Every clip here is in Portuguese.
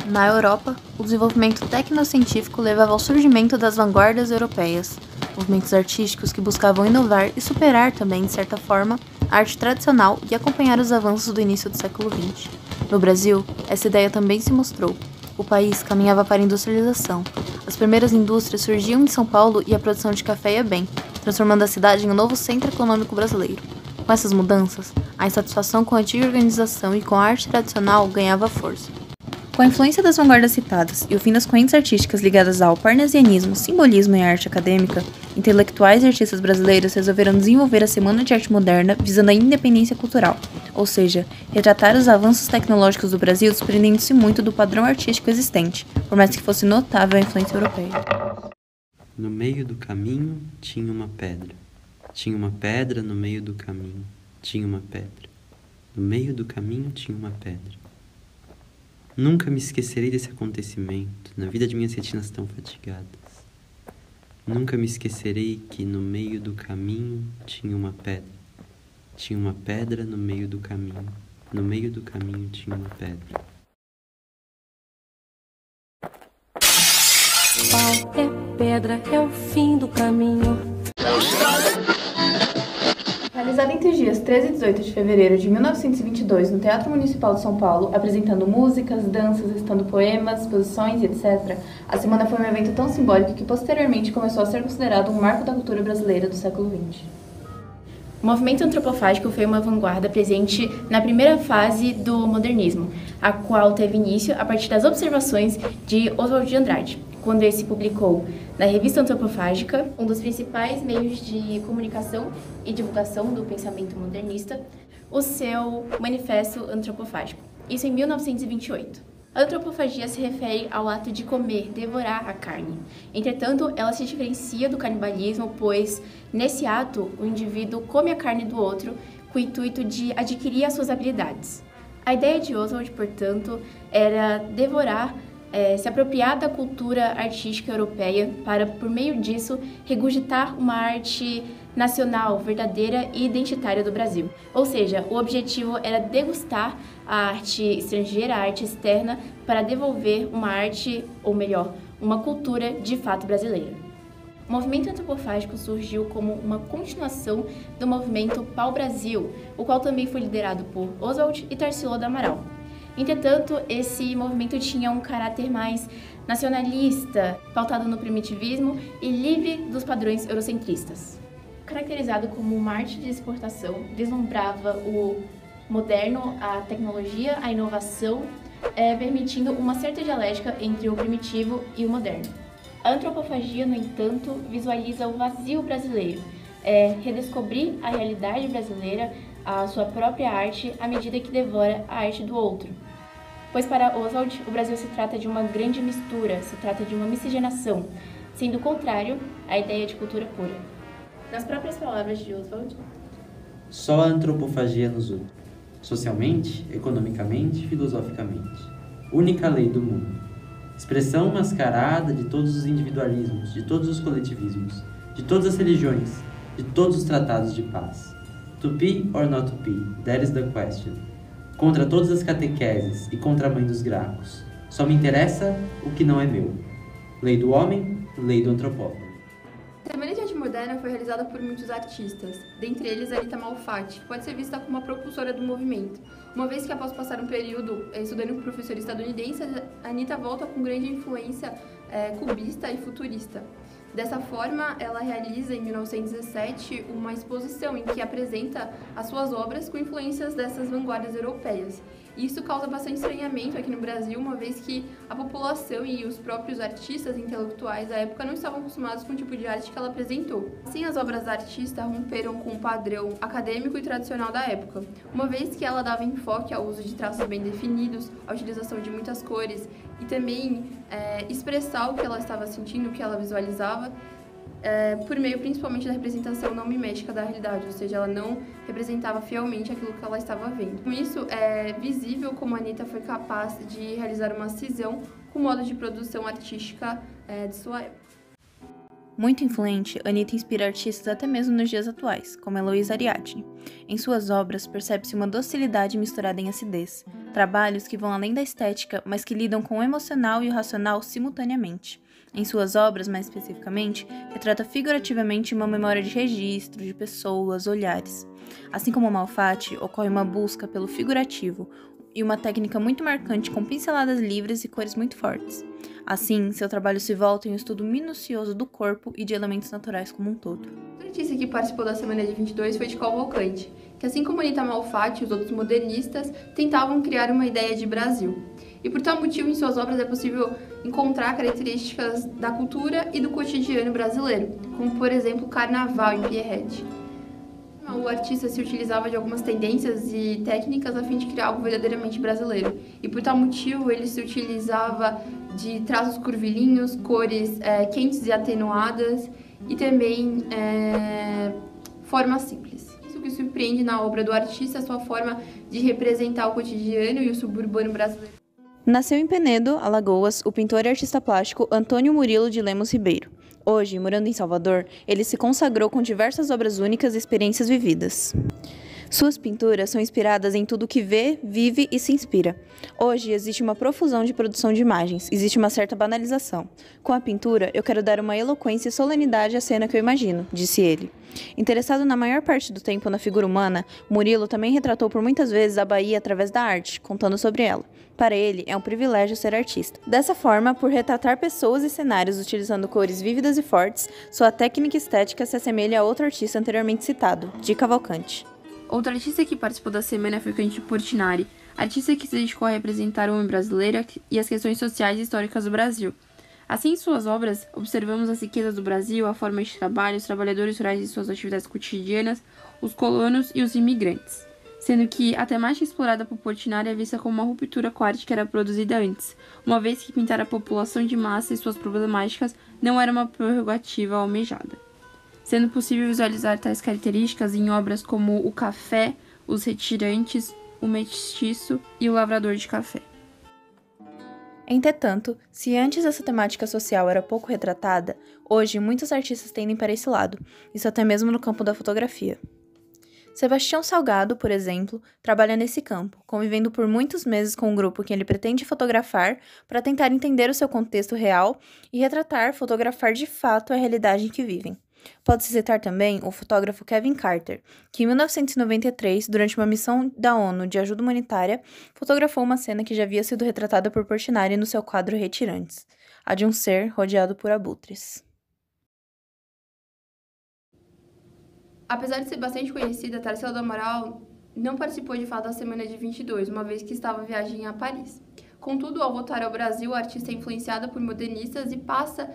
Na Europa, o desenvolvimento tecnocientífico levava ao surgimento das vanguardas europeias, movimentos artísticos que buscavam inovar e superar também, de certa forma, a arte tradicional e acompanhar os avanços do início do século XX. No Brasil, essa ideia também se mostrou. O país caminhava para a industrialização. As primeiras indústrias surgiam em São Paulo e a produção de café ia bem, transformando a cidade em um novo centro econômico brasileiro. Com essas mudanças, a insatisfação com a antiga organização e com a arte tradicional ganhava força. Com a influência das vanguardas citadas e o fim das correntes artísticas ligadas ao parnasianismo, simbolismo e arte acadêmica, intelectuais e artistas brasileiros resolveram desenvolver a Semana de Arte Moderna visando a independência cultural, ou seja, retratar os avanços tecnológicos do Brasil desprendendo-se muito do padrão artístico existente, por mais que fosse notável a influência europeia. No meio do caminho tinha uma pedra. Tinha uma pedra no meio do caminho. Tinha uma pedra. No meio do caminho tinha uma pedra. Nunca me esquecerei desse acontecimento na vida de minhas retinas tão fatigadas. Nunca me esquecerei que no meio do caminho tinha uma pedra. Tinha uma pedra no meio do caminho. No meio do caminho tinha uma pedra. Qualquer pedra é o fim do caminho. Realizada entre os dias 13 e 18 de fevereiro de 1922 no Teatro Municipal de São Paulo, apresentando músicas, danças, recitando poemas, exposições, etc., a semana foi um evento tão simbólico que posteriormente começou a ser considerado um marco da cultura brasileira do século XX. O movimento antropofágico foi uma vanguarda presente na primeira fase do modernismo, a qual teve início a partir das observações de Oswald de Andrade, quando esse publicou na Revista Antropofágica, um dos principais meios de comunicação e divulgação do pensamento modernista, o seu Manifesto Antropofágico, isso em 1928. A antropofagia se refere ao ato de comer, devorar a carne. Entretanto, ela se diferencia do canibalismo, pois, nesse ato, o indivíduo come a carne do outro com o intuito de adquirir as suas habilidades. A ideia de Oswald, portanto, era devorar, se apropriar da cultura artística europeia para, por meio disso, regurgitar uma arte nacional, verdadeira e identitária do Brasil. Ou seja, o objetivo era degustar a arte estrangeira, a arte externa, para devolver uma arte, ou melhor, uma cultura de fato brasileira. O movimento antropofágico surgiu como uma continuação do movimento Pau-Brasil, o qual também foi liderado por Oswald e Tarsila do Amaral. Entretanto, esse movimento tinha um caráter mais nacionalista, pautado no primitivismo e livre dos padrões eurocentristas. Caracterizado como uma arte de exportação, deslumbrava o moderno, a tecnologia, a inovação, permitindo uma certa dialética entre o primitivo e o moderno. A antropofagia, no entanto, visualiza o vazio brasileiro, redescobrir a realidade brasileira, a sua própria arte, à medida que devora a arte do outro. Pois para Oswald, o Brasil se trata de uma grande mistura, se trata de uma miscigenação, sendo o contrário a ideia de cultura pura. Nas próprias palavras de Oswald, só a antropofagia nos une, socialmente, economicamente, filosoficamente. Única lei do mundo. Expressão mascarada de todos os individualismos, de todos os coletivismos, de todas as religiões, de todos os tratados de paz. To be or not to be, that is the question. Contra todas as catequeses e contra a mãe dos gracos. Só me interessa o que não é meu. Lei do homem, lei do antropófago. A Semana de Arte Moderna foi realizada por muitos artistas, dentre eles Anita Malfatti, que pode ser vista como uma propulsora do movimento, uma vez que após passar um período estudando com um professor estadunidense, Anita volta com grande influência cubista e futurista. Dessa forma, ela realiza em 1917 uma exposição em que apresenta as suas obras com influências dessas vanguardas europeias. Isso causa bastante estranhamento aqui no Brasil, uma vez que a população e os próprios artistas intelectuais da época não estavam acostumados com o tipo de arte que ela apresentou. Assim, as obras da artista romperam com o padrão acadêmico e tradicional da época, uma vez que ela dava enfoque ao uso de traços bem definidos, à utilização de muitas cores e também expressar o que ela estava sentindo, o que ela visualizava, por meio principalmente da representação não mimética da realidade, ou seja, ela não representava fielmente aquilo que ela estava vendo. Com isso, é visível como a Anita foi capaz de realizar uma cisão com o modo de produção artística de sua época. Muito influente, Anitta inspira artistas até mesmo nos dias atuais, como Heloísa Ariadne. Em suas obras, percebe-se uma docilidade misturada em acidez, trabalhos que vão além da estética, mas que lidam com o emocional e o racional simultaneamente. Em suas obras, mais especificamente, retrata figurativamente uma memória de registro, de pessoas, olhares. Assim como Malfatti, ocorre uma busca pelo figurativo e uma técnica muito marcante com pinceladas livres e cores muito fortes. Assim, seu trabalho se volta em um estudo minucioso do corpo e de elementos naturais como um todo. Outra notícia que participou da Semana de 22 foi de Cavalcante, que assim como Anitta Malfatti e os outros modernistas, tentavam criar uma ideia de Brasil. E por tal motivo, em suas obras é possível encontrar características da cultura e do cotidiano brasileiro, como por exemplo o carnaval em Pierrette. O artista se utilizava de algumas tendências e técnicas a fim de criar algo verdadeiramente brasileiro. E por tal motivo, ele se utilizava de traços curvilíneos, cores quentes e atenuadas e também formas simples. Isso que surpreende na obra do artista é a sua forma de representar o cotidiano e o suburbano brasileiro. Nasceu em Penedo, Alagoas, o pintor e artista plástico Antônio Murilo de Lemos Ribeiro. Hoje, morando em Salvador, ele se consagrou com diversas obras únicas e experiências vividas. Suas pinturas são inspiradas em tudo que vê, vive e se inspira. Hoje existe uma profusão de produção de imagens, existe uma certa banalização. Com a pintura, eu quero dar uma eloquência e solenidade à cena que eu imagino, disse ele. Interessado na maior parte do tempo na figura humana, Murilo também retratou por muitas vezes a Bahia através da arte, contando sobre ela. Para ele, é um privilégio ser artista. Dessa forma, por retratar pessoas e cenários utilizando cores vívidas e fortes, sua técnica estética se assemelha a outro artista anteriormente citado, de Cavalcante. Outra artista que participou da semana foi Cândido Portinari, artista que se dedicou a representar o homem brasileiro e as questões sociais e históricas do Brasil. Assim, em suas obras, observamos as riquezas do Brasil, a forma de trabalho, os trabalhadores rurais e suas atividades cotidianas, os colonos e os imigrantes. Sendo que a temática explorada por Portinari é vista como uma ruptura com a arte que era produzida antes, uma vez que pintar a população de massa e suas problemáticas não era uma prerrogativa almejada. Sendo possível visualizar tais características em obras como O Café, Os Retirantes, O Mestiço e O Lavrador de Café. Entretanto, se antes essa temática social era pouco retratada, hoje muitos artistas tendem para esse lado, isso até mesmo no campo da fotografia. Sebastião Salgado, por exemplo, trabalha nesse campo, convivendo por muitos meses com um grupo que ele pretende fotografar para tentar entender o seu contexto real e retratar, fotografar de fato a realidade em que vivem. Pode-se citar também o fotógrafo Kevin Carter, que em 1993, durante uma missão da ONU de ajuda humanitária, fotografou uma cena que já havia sido retratada por Portinari no seu quadro Retirantes, a de um ser rodeado por abutres. Apesar de ser bastante conhecida, Tarsila do Amaral não participou de fato da Semana de 22, uma vez que estava em viagem a Paris. Contudo, ao voltar ao Brasil, a artista é influenciada por modernistas e passa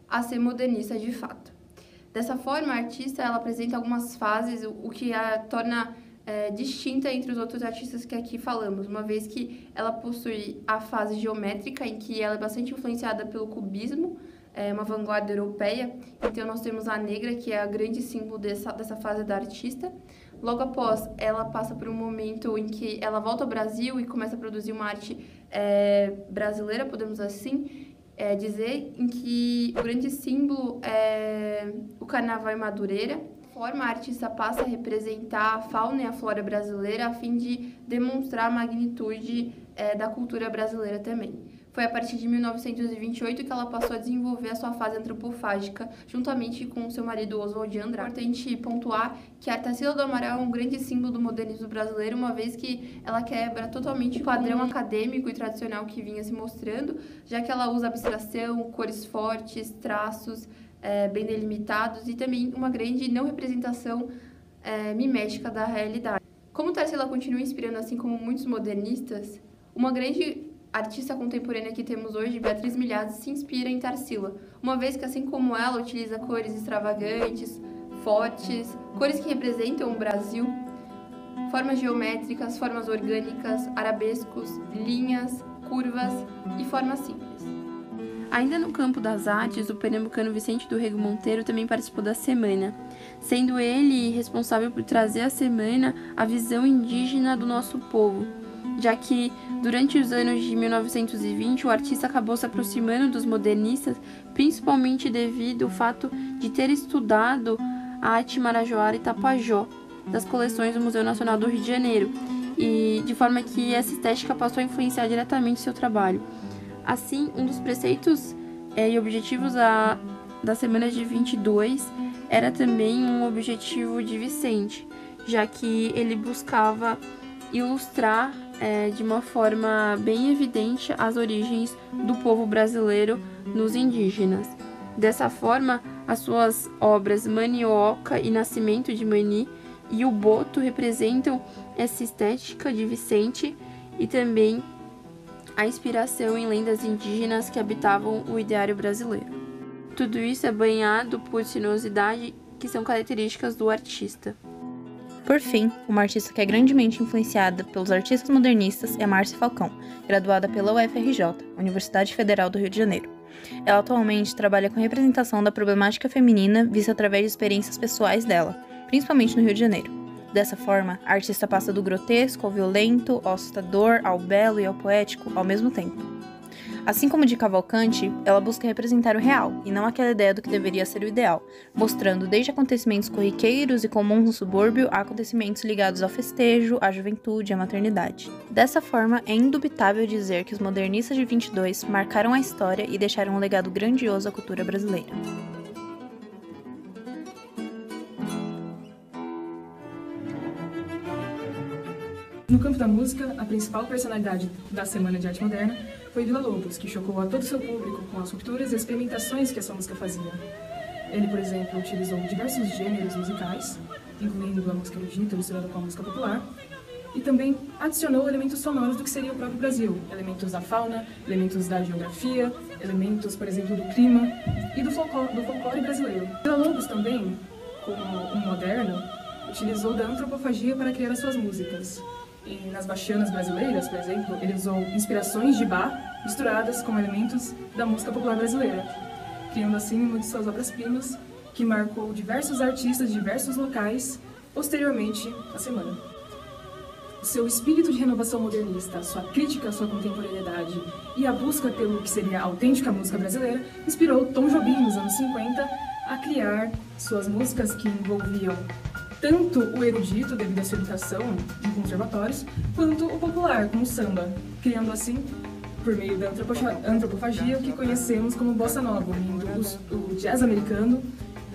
a ser modernista de fato. Dessa forma, a artista ela apresenta algumas fases, o que a torna distinta entre os outros artistas que aqui falamos, uma vez que ela possui a fase geométrica, em que ela é bastante influenciada pelo cubismo, uma vanguarda europeia. Então, nós temos a negra, que é a grande símbolo dessa fase da artista. Logo após, ela passa por um momento em que ela volta ao Brasil e começa a produzir uma arte brasileira, podemos assim dizer, em que o grande símbolo é o carnaval em Madureira. A artista passa a representar a fauna e a flora brasileira a fim de demonstrar a magnitude da cultura brasileira também. Foi a partir de 1928 que ela passou a desenvolver a sua fase antropofágica, juntamente com seu marido Oswald de Andrade. É importante pontuar que a Tarsila do Amaral é um grande símbolo do modernismo brasileiro, uma vez que ela quebra totalmente o padrão acadêmico e tradicional que vinha se mostrando, já que ela usa abstração, cores fortes, traços bem delimitados e também uma grande não representação mimética da realidade. Como Tarsila continua inspirando, assim como muitos modernistas, uma grande artista contemporânea que temos hoje, Beatriz Milhazes, se inspira em Tarsila, uma vez que, assim como ela, utiliza cores extravagantes, fortes, cores que representam o Brasil, formas geométricas, formas orgânicas, arabescos, linhas, curvas e formas simples. Ainda no campo das artes, o pernambucano Vicente do Rego Monteiro também participou da semana, sendo ele responsável por trazer à semana a visão indígena do nosso povo, já que durante os anos de 1920 o artista acabou se aproximando dos modernistas, principalmente devido ao fato de ter estudado a arte marajoara e tapajó das coleções do Museu Nacional do Rio de Janeiro, e de forma que essa estética passou a influenciar diretamente seu trabalho. Assim, um dos preceitos e objetivos da Semana de 22 era também um objetivo de Vicente, já que ele buscava ilustrar de uma forma bem evidente as origens do povo brasileiro nos indígenas. Dessa forma, as suas obras Manioca e Nascimento de Mani e O Boto representam essa estética de Vicente e também a inspiração em lendas indígenas que habitavam o ideário brasileiro. Tudo isso é banhado por sinuosidade que são características do artista. Por fim, uma artista que é grandemente influenciada pelos artistas modernistas é Márcia Falcão, graduada pela UFRJ, Universidade Federal do Rio de Janeiro. Ela atualmente trabalha com representação da problemática feminina vista através de experiências pessoais dela, principalmente no Rio de Janeiro. Dessa forma, a artista passa do grotesco ao violento, ao assustador, ao belo e ao poético ao mesmo tempo. Assim como de Cavalcante, ela busca representar o real, e não aquela ideia do que deveria ser o ideal, mostrando desde acontecimentos corriqueiros e comuns no subúrbio a acontecimentos ligados ao festejo, à juventude e à maternidade. Dessa forma, é indubitável dizer que os modernistas de 22 marcaram a história e deixaram um legado grandioso à cultura brasileira. No campo da música, a principal personalidade da Semana de Arte Moderna foi Villa-Lobos, que chocou a todo o seu público com as rupturas e experimentações que a sua música fazia. Ele, por exemplo, utilizou diversos gêneros musicais, incluindo a música erudita misturada com a música popular, e também adicionou elementos sonoros do que seria o próprio Brasil, elementos da fauna, elementos da geografia, elementos, por exemplo, do clima e do folclore brasileiro. Villa-Lobos também, como um moderno, utilizou da antropofagia para criar as suas músicas. E nas bachianas brasileiras, por exemplo, ele usou inspirações de Bach misturadas com elementos da música popular brasileira, criando assim uma de suas obras-primas, que marcou diversos artistas de diversos locais posteriormente à semana. O seu espírito de renovação modernista, sua crítica à sua contemporaneidade e a busca pelo que seria a autêntica música brasileira inspirou Tom Jobim, nos anos 50, a criar suas músicas que envolviam tanto o erudito, devido à sua educação em conservatórios, quanto o popular, como o samba, criando assim, por meio da antropofagia, o que conhecemos como bossa nova, unindo o jazz americano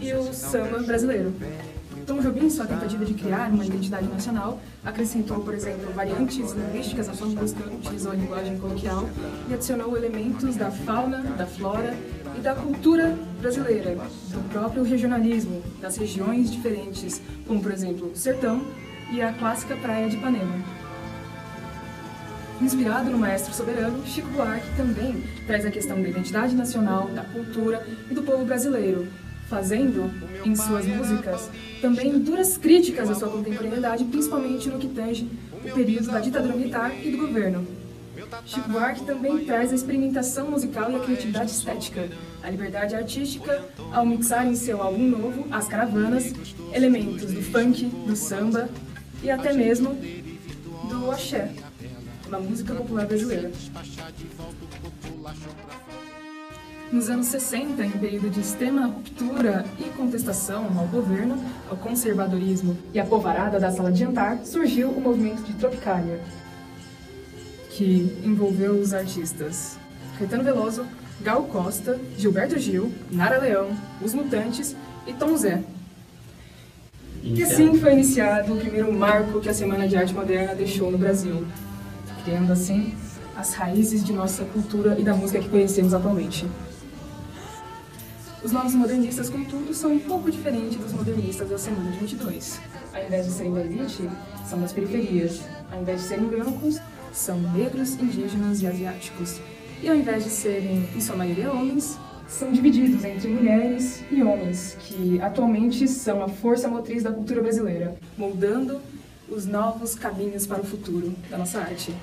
e o samba brasileiro. Tom Jobim, em sua tentativa de criar uma identidade nacional, acrescentou, por exemplo, variantes linguísticas à sua música, utilizou a linguagem coloquial e adicionou elementos da fauna, da flora e da cultura brasileira, do próprio regionalismo, das regiões diferentes, como, por exemplo, o sertão e a clássica praia de Ipanema. Inspirado no maestro soberano, Chico Buarque também traz a questão da identidade nacional, da cultura e do povo brasileiro, fazendo, em suas músicas, também duras críticas à sua contemporaneidade, principalmente no que tange o período da ditadura militar e do governo. Chico Buarque também traz a experimentação musical e a criatividade estética, a liberdade artística ao mixar em seu álbum novo, As Caravanas, elementos do funk, do samba e até mesmo do axé, uma música popular brasileira. Nos anos 60, em período de extrema ruptura e contestação ao governo, ao conservadorismo e à povarada da sala de jantar, surgiu o movimento de Tropicália, que envolveu os artistas Caetano Veloso, Gal Costa, Gilberto Gil, Nara Leão, Os Mutantes e Tom Zé. E assim foi iniciado o primeiro marco que a Semana de Arte Moderna deixou no Brasil, criando assim as raízes de nossa cultura e da música que conhecemos atualmente. Os novos modernistas, contudo, são um pouco diferentes dos modernistas da Semana de 22. Ao invés de serem da elite, são das periferias. Ao invés de serem brancos, são negros, indígenas e asiáticos. E ao invés de serem, em sua maioria, homens, são divididos entre mulheres e homens, que atualmente são a força motriz da cultura brasileira, moldando os novos caminhos para o futuro da nossa arte.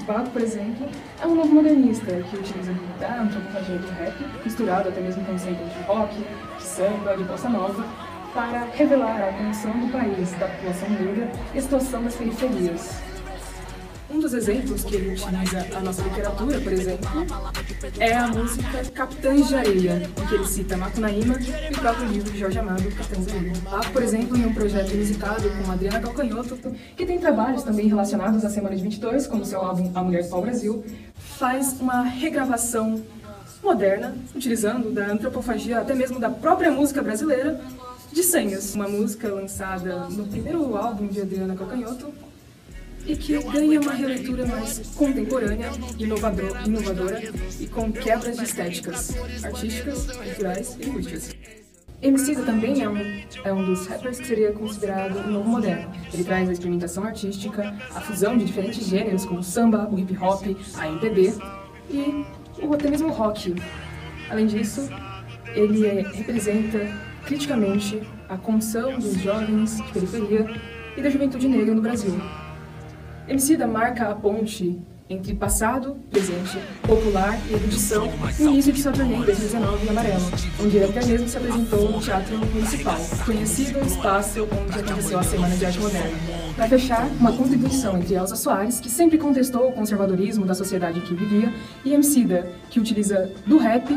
Baco, por exemplo, é um novo modernista que utiliza da antropofagia do rap, misturado até mesmo com samples de rock, de samba, de bossa nova, para revelar a condição do país, da população negra e a situação das periferias. Um dos exemplos que ele utiliza a nossa literatura, por exemplo, é a música Capitães de Areia, em que ele cita Macunaíma e o próprio livro de Jorge Amado, Capitães de Areia. Há, por exemplo, em um projeto inusitado com Adriana Calcanhoto, que tem trabalhos também relacionados à Semana de 22, como seu álbum A Mulher do Pau Brasil, faz uma regravação moderna, utilizando da antropofagia, até mesmo da própria música brasileira, de Senhas, uma música lançada no primeiro álbum de Adriana Calcanhoto, e que ganha uma releitura mais contemporânea, inovadora e com quebras de estéticas artísticas, culturais e linguísticas. Emicida também é um dos rappers que seria considerado um novo moderno. Ele traz a experimentação artística, a fusão de diferentes gêneros como o samba, o hip hop, a MPB e até mesmo o rock. Além disso, ele representa criticamente a condição dos jovens de periferia e da juventude negra no Brasil. Emicida marca a ponte entre passado, presente, popular e erudição no início de sua turnê em 2019 em Amarelo, onde ele até mesmo se apresentou no Teatro Municipal, conhecido espaço onde aconteceu a Semana de Arte Moderna. Para fechar, uma contribuição entre Elza Soares, que sempre contestou o conservadorismo da sociedade em que vivia, e Emicida, que utiliza do rap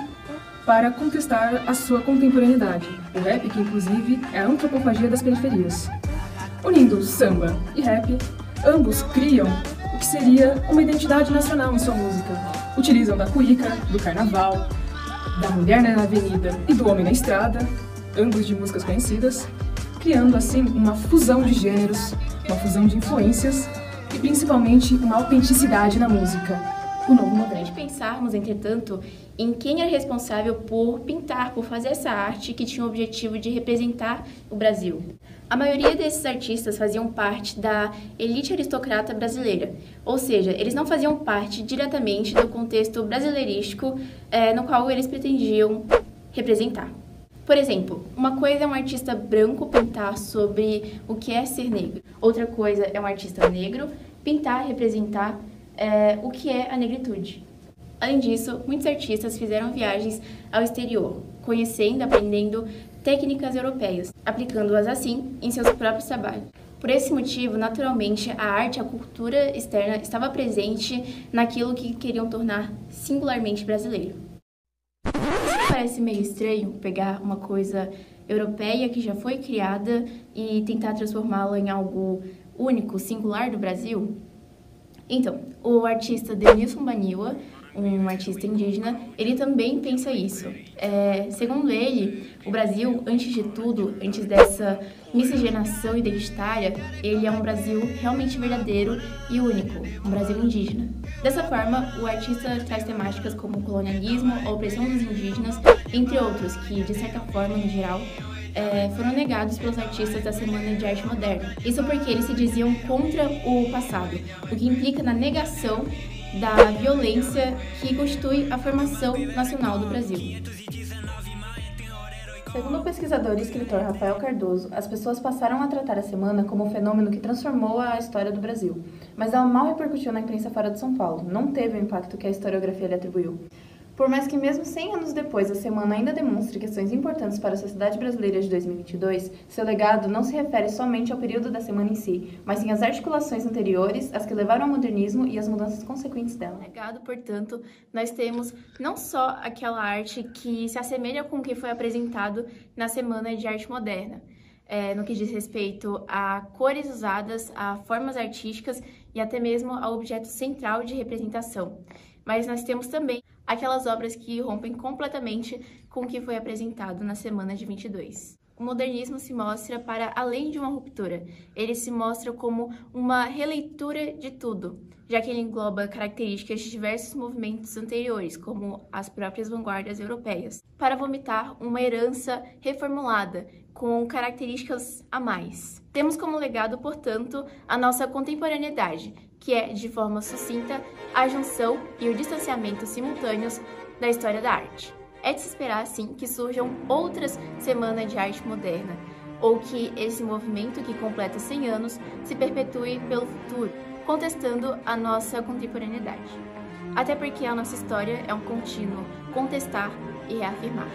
para contestar a sua contemporaneidade, o rap que inclusive é a antropofagia das periferias. Unindo samba e rap, ambos criam o que seria uma identidade nacional em sua música. Utilizam da cuíca, do carnaval, da mulher na avenida e do homem na estrada, ambos de músicas conhecidas, criando assim uma fusão de gêneros, uma fusão de influências e principalmente uma autenticidade na música, o novo moderno. Se pensarmos, entretanto, em quem é responsável por pintar, por fazer essa arte que tinha o objetivo de representar o Brasil. A maioria desses artistas faziam parte da elite aristocrata brasileira, ou seja, eles não faziam parte diretamente do contexto brasileirístico no qual eles pretendiam representar. Por exemplo, uma coisa é um artista branco pintar sobre o que é ser negro, outra coisa é um artista negro pintar, representar o que é a negritude. Além disso, muitos artistas fizeram viagens ao exterior, conhecendo, aprendendo técnicas europeias, aplicando-as assim em seus próprios trabalhos. Por esse motivo, naturalmente, a arte, a cultura externa estava presente naquilo que queriam tornar singularmente brasileiro. Parece meio estranho pegar uma coisa europeia que já foi criada e tentar transformá-la em algo único, singular do Brasil? Então, o artista Denilson Baniwa, um artista indígena, ele também pensa isso. Segundo ele, o Brasil, antes de tudo, antes dessa miscigenação identitária, ele é um Brasil realmente verdadeiro e único, um Brasil indígena. Dessa forma, o artista traz temáticas como o colonialismo, a opressão dos indígenas, entre outros, que, de certa forma, no geral, foram negados pelos artistas da Semana de Arte Moderna. Isso porque eles se diziam contra o passado, o que implica na negação da violência que constitui a formação nacional do Brasil. Segundo o pesquisador e escritor Rafael Cardoso, as pessoas passaram a tratar a semana como um fenômeno que transformou a história do Brasil, mas ela mal repercutiu na imprensa fora de São Paulo, não teve o impacto que a historiografia lhe atribuiu. Por mais que mesmo 100 anos depois a semana ainda demonstre questões importantes para a sociedade brasileira de 2022, seu legado não se refere somente ao período da semana em si, mas sim às articulações anteriores, as que levaram ao modernismo e às mudanças consequentes dela. No legado, portanto, nós temos não só aquela arte que se assemelha com o que foi apresentado na Semana de Arte Moderna, no que diz respeito a cores usadas, a formas artísticas e até mesmo ao objeto central de representação. Mas nós temos também aquelas obras que rompem completamente com o que foi apresentado na Semana de 22. O modernismo se mostra para além de uma ruptura, ele se mostra como uma releitura de tudo, já que ele engloba características de diversos movimentos anteriores, como as próprias vanguardas europeias, para vomitar uma herança reformulada, com características a mais. Temos como legado, portanto, a nossa contemporaneidade, que é, de forma sucinta, a junção e o distanciamento simultâneos da história da arte. É de se esperar, assim, que surjam outras semanas de arte moderna, ou que esse movimento que completa 100 anos se perpetue pelo futuro, contestando a nossa contemporaneidade. Até porque a nossa história é um contínuo contestar e reafirmar.